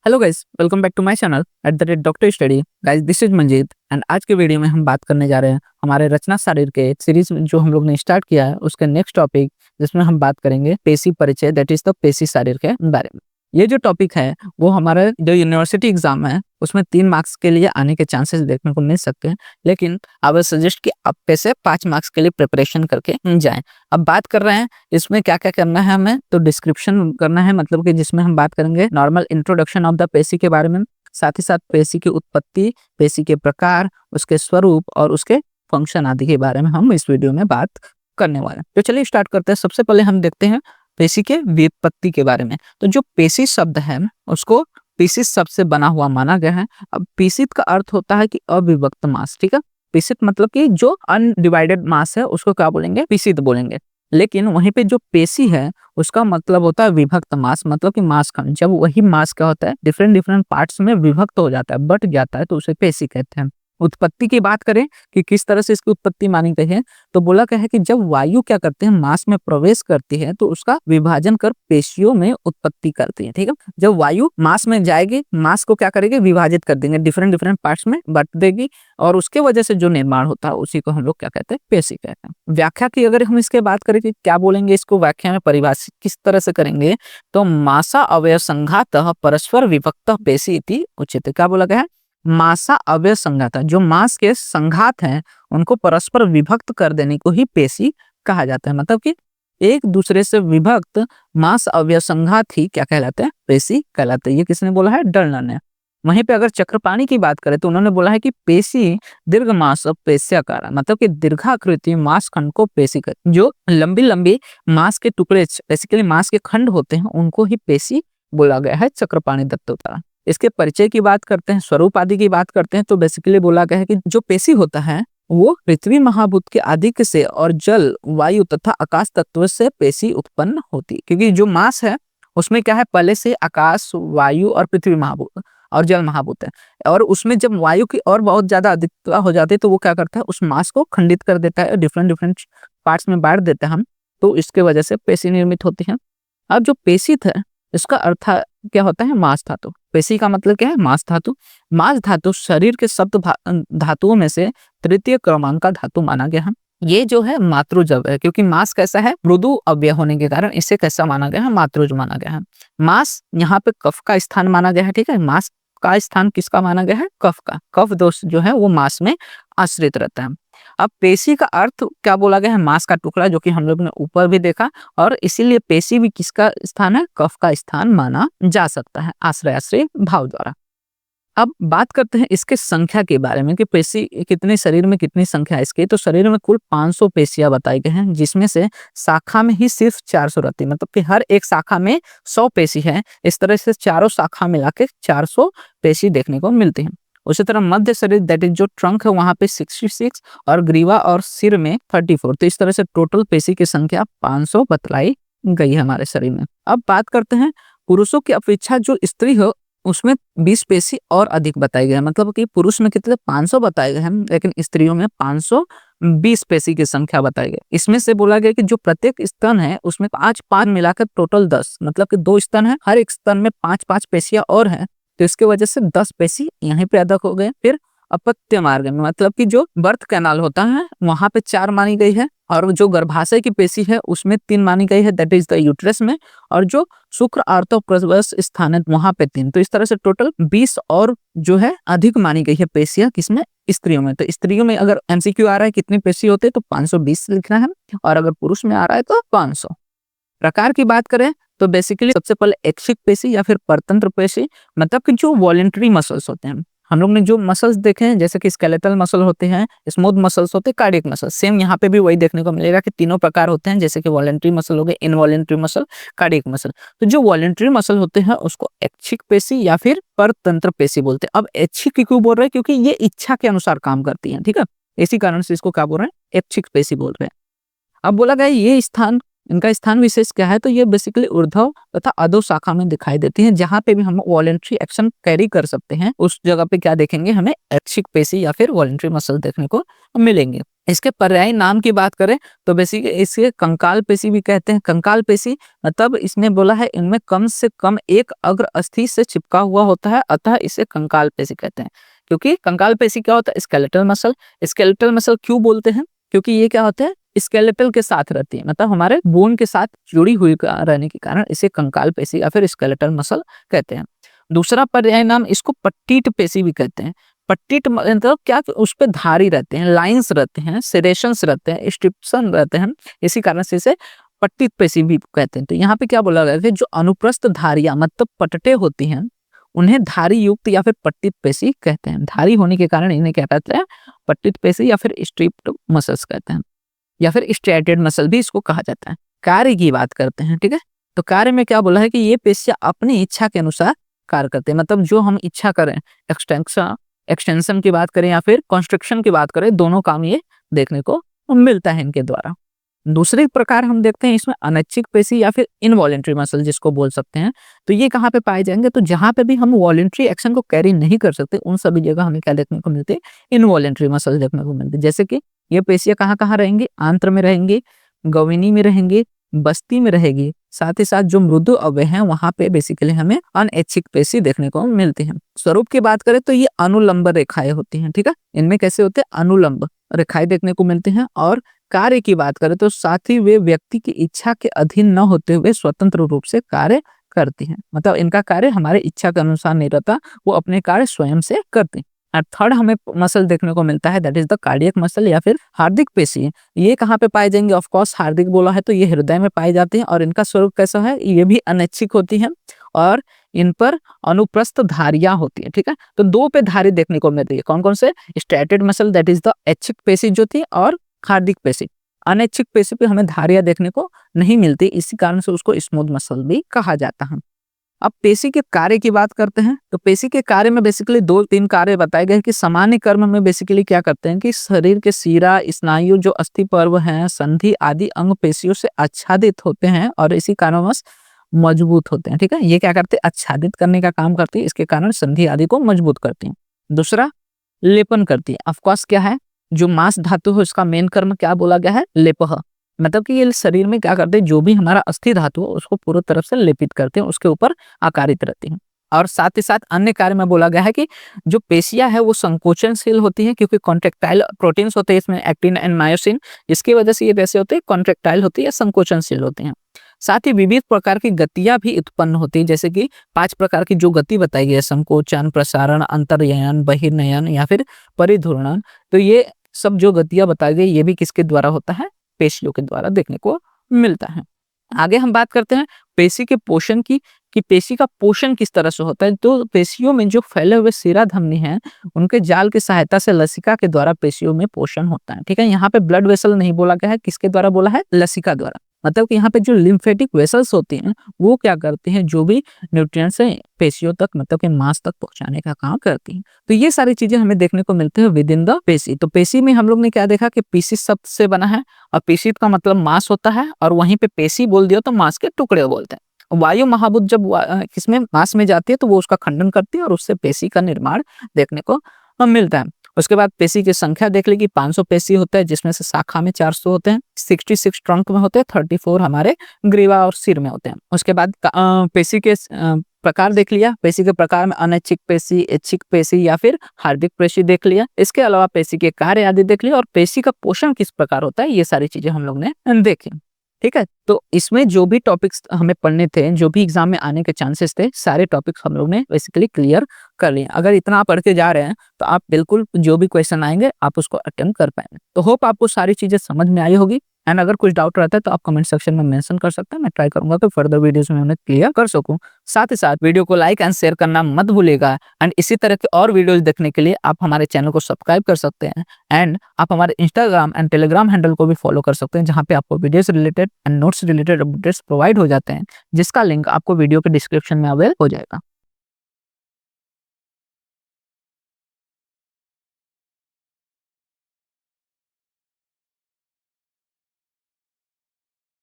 Hello guys, welcome back to my channel at the rate doctor study. Guys, this is Manjeet and आज के video में हम बात करने जा रहे हैं हमारे रचना शारीर के सीरीज जो हम लोग ने स्टार्ट किया है उसके नेक्स्ट टॉपिक, जिसमें हम बात करेंगे पेशी परिचय, दैट इज द पेशी शारीर के बारे में। ये जो टॉपिक है वो हमारे जो यूनिवर्सिटी एग्जाम है उसमें 3 मार्क्स के लिए आने के चांसेस देखने को मिल सकते हैं, लेकिन आई विल सजेस्ट कि आप पैसे 5 मार्क्स के लिए प्रिपरेशन करके जाएं। अब बात कर रहे हैं इसमें क्या क्या करना है हमें, तो डिस्क्रिप्शन करना है, मतलब कि जिसमें हम बात करेंगे नॉर्मल इंट्रोडक्शन ऑफ द पेशी के बारे में, साथ ही साथ पेशी की उत्पत्ति, पेशी के प्रकार, उसके स्वरूप और उसके फंक्शन आदि के बारे में हम इस वीडियो में बात करने वाले हैं। तो चलिए स्टार्ट करते हैं। सबसे पहले हम देखते हैं पेशी के व्युत्पत्ति के बारे में। तो जो पेशी शब्द है उसको पीसित शब्द से बना हुआ माना गया है। अब पीसित का अर्थ होता है कि अविभक्त मास, ठीक है। पीसित मतलब कि जो अनडिवाइडेड मास है उसको क्या बोलेंगे, पीसित बोलेंगे। लेकिन वहीं पे जो पेशी है उसका मतलब होता है विभक्त मास, मतलब कि मास खंड। जब वही मास क्या होता है डिफरेंट डिफरेंट पार्ट्स में विभक्त हो जाता है, बट जाता है, तो उसे पेशी कहते हैं। उत्पत्ति की बात करें कि किस तरह से इसकी उत्पत्ति मानी गई है, तो बोला क्या है कि जब वायु क्या करते हैं मास में प्रवेश करती है तो उसका विभाजन कर पेशियों में उत्पत्ति करती है, ठीक है। जब वायु मास में जाएगी, मास को क्या करेगी, विभाजित कर देंगे, डिफरेंट डिफरेंट पार्ट्स में बांट देगी, और उसके वजह से जो निर्माण होता है उसी को हम लोग क्या कहते हैं, पेशी कहते हैं। व्याख्या की अगर हम इसके बात करें कि क्या बोलेंगे, इसको व्याख्या में परिभाषित किस तरह से करेंगे, तो मासा अवयव संघातः परस्पर विभक्त पेशी इति उच्यते। क्या बोला गया है, मासा अवयव संघात, जो मास के संघात हैं उनको परस्पर विभक्त कर देने को ही पेशी कहा जाता है। मतलब कि एक दूसरे से विभक्त मास अवयव संघात ही क्या कहलाते हैं, पेशी कहलाते हैं। ये किसने बोला है, डर्नर ने। वहीं पे अगर चक्रपाणी की बात करें तो उन्होंने बोला है कि पेशी दीर्घ मास पेश्याकार, मतलब कि दीर्घाकृति मास खंड को पेशी कहते हैं। जो लंबी लंबी मास के टुकड़े, बेसिकली मास के खंड होते हैं, उनको ही पेशी बोला गया है चक्रपाणी दत्त द्वारा। इसके परिचय की बात करते हैं, स्वरूप आदि की बात करते हैं, तो बेसिकली बोला गया है कि जो पेशी होता है वो पृथ्वी महाभूत के आधिक्य से और जल, वायु तथा आकाश तत्व से पेशी उत्पन्न होती है। क्योंकि जो मास है उसमें क्या है, पहले से आकाश, वायु और पृथ्वी महाभूत और जल महाभूत है, और उसमें जब वायु की और बहुत ज्यादा अधिकता हो जाती है तो वो क्या करता है, उस मास को खंडित कर देता है, डिफरेंट डिफरेंट पार्ट्स में बांट देते हैं हम, तो इसके वजह से पेशी निर्मित होती है। अब जो पेशित है इसका अर्थ क्या होता है, मास धातु। पेशी का मतलब क्या है, मास धातु। मास धातु शरीर के सप्त धातुओं में से तृतीय क्रमांक का धातु माना गया है। ये जो है मातृजव है, क्योंकि मास कैसा है, मृदु अव्यय होने के कारण इसे कैसा माना गया है, मातृज माना गया है। मास यहाँ पे कफ का स्थान माना गया है, ठीक है। मास का स्थान किसका माना गया है, कफ का। कफ दोष जो है वो मास में आश्रित रहता है। अब पेशी का अर्थ क्या बोला गया है, मांस का टुकड़ा, जो कि हम लोग ने ऊपर भी देखा, और इसीलिए पेशी भी किसका स्थान है, कफ का स्थान माना जा सकता है आश्रय आश्रय भाव द्वारा। अब बात करते हैं इसके संख्या के बारे में कि पेशी कितने, शरीर में कितनी संख्या है इसकी। तो शरीर में कुल 500 पेशियां बताई गई हैं, जिसमें से शाखा में ही सिर्फ 400 रहती है, मतलब कि हर एक शाखा में 100 पेशी है। इस तरह से चारों शाखा मिला के 400 पेशी देखने को मिलती है। उसी तरह मध्य शरीर, दैट इज जो ट्रंक है, वहां पे 66 और ग्रीवा और सिर में 34। तो इस तरह से टोटल पेशी की संख्या 500 बतलाई गई है हमारे शरीर में। अब बात करते हैं पुरुषों की अपेक्षा जो स्त्री हो उसमें 20 पेशी और अधिक बताई गई है। मतलब कि पुरुष में कितने 500 बताए गए हैं, लेकिन स्त्रियों में 520 पेशी की संख्या बताई गई। इसमें से बोला गया कि जो प्रत्येक स्तन है उसमें 5-5 मिलाकर टोटल 10, मतलब कि 2 स्तन है, हर एक स्तन में 5-5 पेशियां और हैं, तो इसके वजह से 10 पेशी यहीं पे अधिक हो गए। फिर अपत्य मार्ग में, मतलब कि जो बर्थ कैनाल होता है वहां पे 4 मानी गई है, और जो गर्भाशय की पेशी है उसमें 3 मानी गई है, दैट इज द यूट्रस में, और जो शुक्र आर्तव प्रसव स्थान है वहां पे 3। तो इस तरह से टोटल 20 और जो है अधिक मानी गई है पेशियां, किसमें, स्त्रियों में। तो स्त्रियों में अगर एमसीक्यू आ रहा है कितनी पेशी होते हैं, तो 520 लिखना है, और अगर पुरुष में आ रहा है तो 500। प्रकार की बात करें तो बेसिकली सबसे पहले ऐच्छिक पेशी या फिर परतंत्र पेशी, मतलब कि जो वॉलेंटरी मसल्स होते हैं। हम लोग ने जो मसल्स देखे हैं जैसे कि स्केलेटल मसल होते हैं, स्मूथ मसल्स होते हैं, कार्डियक मसल, सेम यहाँ पे भी वही देखने को मिलेगा कि तीनों प्रकार होते हैं, जैसे कि वॉलेंटरी मसल हो गए, इनवॉलेंटरी मसल, कार्डियक मसल। तो जो वॉलेंटरी मसल होते हैं उसको ऐच्छिक पेशी या फिर परतंत्र पेशी बोलते हैं। अब ऐच्छिक क्यों बोल रहे हैं, क्योंकि ये इच्छा के अनुसार काम करती है, ठीक है। इसी कारण से इसको क्या बोल रहे हैं, ऐच्छिक पेशी बोल रहे हैं। अब बोला गया ये स्थान इनका स्थान विशेष क्या है, तो ये बेसिकली ऊर्ध्व तथा अधो शाखा में दिखाई देती हैं। जहां पे भी हम वॉलेंट्री एक्शन कैरी कर सकते हैं उस जगह पे क्या देखेंगे, हमें ऐच्छिक पेशी या फिर वॉलेंट्री मसल देखने को मिलेंगे। इसके पर्यायी नाम की बात करें तो बेसिकली इसे कंकाल पेशी भी कहते हैं। कंकाल पेशी मतलब इसने बोला है इनमें कम से कम एक अग्र अस्थि से चिपका हुआ होता है, अतः इसे कंकाल पेशी कहते हैं। क्योंकि कंकाल पेशी क्या होता है, स्केलेटल मसल। स्केलेटल मसल क्यों बोलते हैं, क्योंकि ये क्या होता है, स्केलेटल के साथ रहती है, मतलब हमारे बोन के साथ जुड़ी हुई रहने के कारण इसे कंकाल पेशी या फिर स्केलेटल मसल कहते हैं। दूसरा पर्याय नाम इसको पट्टिट पेशी भी कहते हैं। पट्टिट मतलब क्या, उस पे धारी रहते हैं, लाइंस रहते हैं, सेरेशंस रहते हैं, स्ट्रिप्शन रहते हैं, इसी कारण से इसे पट्टित पेशी भी कहते हैं। तो यहाँ पे क्या बोला गया है, जो अनुप्रस्थ धारियां मतलब पटटे होती हैं उन्हें धारी युक्त या फिर पट्टित पेशी कहते हैं। धारी होने के कारण इन्हें क्या कहते हैं, पट्टित पेशी या फिर स्ट्रिप्ड मसल्स कहते हैं, या फिर स्ट्रेटेड मसल भी इसको कहा जाता है। कार्य की बात करते हैं, ठीक है। तो कार्य में क्या बोला है कि ये पेशियां अपनी इच्छा के अनुसार कार्य करते हैं, मतलब जो हम इच्छा करें, एक्सटेंशन की बात करें या फिर कंस्ट्रक्शन की बात करें, दोनों काम ये देखने को मिलता है इनके द्वारा। दूसरे प्रकार हम देखते हैं इसमें अनैच्छिक पेशी या फिर इनवॉलेंट्री मसल जिसको बोल सकते हैं। तो ये कहाँ पे पाए जाएंगे, तो जहां पे भी हम वॉलेंट्री एक्शन को कैरी नहीं कर सकते उन सभी जगह हमें क्या देखने को मिलते हैं, इनवॉलेंट्री मसल देखने को मिलते हैं। जैसे कि ये पेशियां कहाँ कहाँ रहेंगी, आंत्र में रहेंगी, गविनी में रहेंगी, बस्ती में रहेगी, साथ ही साथ जो मृदु अवयव हैं वहां पे बेसिकली हमें अनैच्छिक पेशी देखने को मिलती हैं। स्वरूप की बात करें तो ये अनुलंब रेखाएं होती हैं, ठीक है। इनमें कैसे होते हैं, अनुलंब रेखाएं देखने को मिलती हैं। और कार्य की बात करें तो साथ ही वे व्यक्ति की इच्छा के अधीन न होते हुए स्वतंत्र रूप से कार्य करती हैं, मतलब इनका कार्य हमारे इच्छा के अनुसार नहीं रहता, वो अपने कार्य स्वयं से करती हैं। और थर्ड हमें मसल देखने को मिलता है, that is the cardiac muscle या फिर हार्दिक पेशी। ये कहाँ पे पाए जाएंगे, ऑफ कोर्स हार्दिक बोला है तो ये हृदय में पाई जाती हैं। और इनका स्वरूप कैसा है, ये भी अनैच्छिक होती है और इन पर अनुप्रस्थ धारियां होती है, ठीक है। तो दो पे धारी देखने को मिलती है, कौन कौन से, striated muscle that is the ऐच्छिक पेशी जो थी, और हार्दिक पेशी। अनैच्छिक पेशी पे हमें धारियां देखने को नहीं मिलती, इसी कारण से उसको स्मूथ मसल भी कहा जाता है। अब पेशी के कार्य की बात करते हैं। तो पेशी के कार्य में बेसिकली 2-3 कार्य बताए गए कि सामान्य कर्म में बेसिकली क्या करते हैं कि शरीर के शिरा, स्नायु, जो अस्थि पर्व हैं, संधि आदि अंग पेशियों से आच्छादित होते हैं और इसी कारणवश मजबूत होते हैं, ठीक है। ये क्या करते हैं, आच्छादित करने का काम करती है, इसके कारण संधि आदि को मजबूत करती है। दूसरा, लेपन करती है। ऑफकोर्स क्या है, जो मांस धातु है उसका मेन कर्म क्या बोला गया है, लेपह, मतलब कि ये शरीर में क्या करते हैं, जो भी हमारा अस्थि धातु है उसको पूरी तरफ से लेपित करते हैं, उसके ऊपर आकारित रहती हैं। और साथ ही साथ अन्य कार्य में बोला गया है कि जो पेशियां है वो संकोचनशील होती हैं, क्योंकि कॉन्ट्रेक्टाइल प्रोटीन्स होते हैं इसमें, एक्टिन एंड मायोसिन, इसकी वजह से ये कैसे होते हैं, कॉन्ट्रेक्टाइल होती है, संकोचनशील होती हैं। साथ ही विविध प्रकार की गतियां भी उत्पन्न होती है, जैसे कि 5 प्रकार की जो गति बताई गई है, संकोचन, प्रसारण, अंतर्ययन, बहिर्नयन या फिर परिधुरणन। तो ये सब जो गतियां बताई गई ये भी किसके द्वारा होता है, पेशियों के द्वारा देखने को मिलता है। आगे हम बात करते हैं पेशी के पोषण की, कि पेशी का पोषण किस तरह से होता है। तो पेशियों में जो फैले हुए शिरा धमनी हैं उनके जाल की सहायता से लसिका के द्वारा पेशियों में पोषण होता है, ठीक है। यहाँ पे ब्लड वेसल नहीं बोला गया है, किसके द्वारा बोला है, लसिका द्वारा। मतलब कि यहाँ पे जो लिम्फेटिक वेसल्स होती हैं वो क्या करती हैं, जो भी न्यूट्रिएंट्स हैं पेशियों तक, मतलब कि मांस तक पहुंचाने का काम करती हैं। तो ये सारी चीजें हमें देखने को मिलती है विद इन द पेशी। तो पेशी में हम लोग ने क्या देखा कि पेशी शब्द से बना है, और पेशी का मतलब मांस होता है, और वहीं पे पेशी बोल दिया तो मांस के टुकड़े बोलते हैं। वायु महाभूत जब किसमें, मांस में जाती है तो वो उसका खंडन करती है और उससे पेशी का निर्माण देखने को मिलता है। उसके बाद पेशी की संख्या देख ली कि 500 पेशी होता है, जिसमें से शाखा में 400 होते हैं, 66 ट्रंक में होते हैं, 34 हमारे ग्रीवा और सिर में होते हैं। उसके बाद पेशी के प्रकार देख लिया, पेशी के प्रकार में अनैच्छिक पेशी, ऐच्छिक पेशी या फिर हार्दिक पेशी देख लिया। इसके अलावा पेशी के कार्य आदि देख लिया, और पेशी का पोषण किस प्रकार होता है, ये सारी चीजें हम लोग ने देखी, ठीक है। तो इसमें जो भी टॉपिक्स हमें पढ़ने थे, जो भी एग्जाम में आने के चांसेस थे, सारे टॉपिक्स हम लोग ने बेसिकली क्लियर कर लिए। अगर इतना पढ़ के जा रहे हैं तो आप बिल्कुल जो भी क्वेश्चन आएंगे आप उसको अटेम्प्ट कर पाएंगे। तो होप आपको सारी चीजें समझ में आई होगी। एंड अगर कुछ डाउट रहता है तो आप कमेंट सेक्शन में मेंशन कर सकते हैं, मैं ट्राई करूंगा कि फर्दर वीडियोस में उन्हें क्लियर कर सकूं। साथ ही साथ वीडियो को लाइक एंड शेयर करना मत भूलिएगा। एंड इसी तरह के और वीडियोस देखने के लिए आप हमारे चैनल को सब्सक्राइब कर सकते हैं, एंड आप हमारे इंस्टाग्राम एंड टेलीग्राम हैंडल को भी फॉलो कर सकते हैं, जहाँ पे आपको videos related and notes related updates provide हो जाते हैं, जिसका लिंक आपको वीडियो के डिस्क्रिप्शन में अवेल हो जाएगा।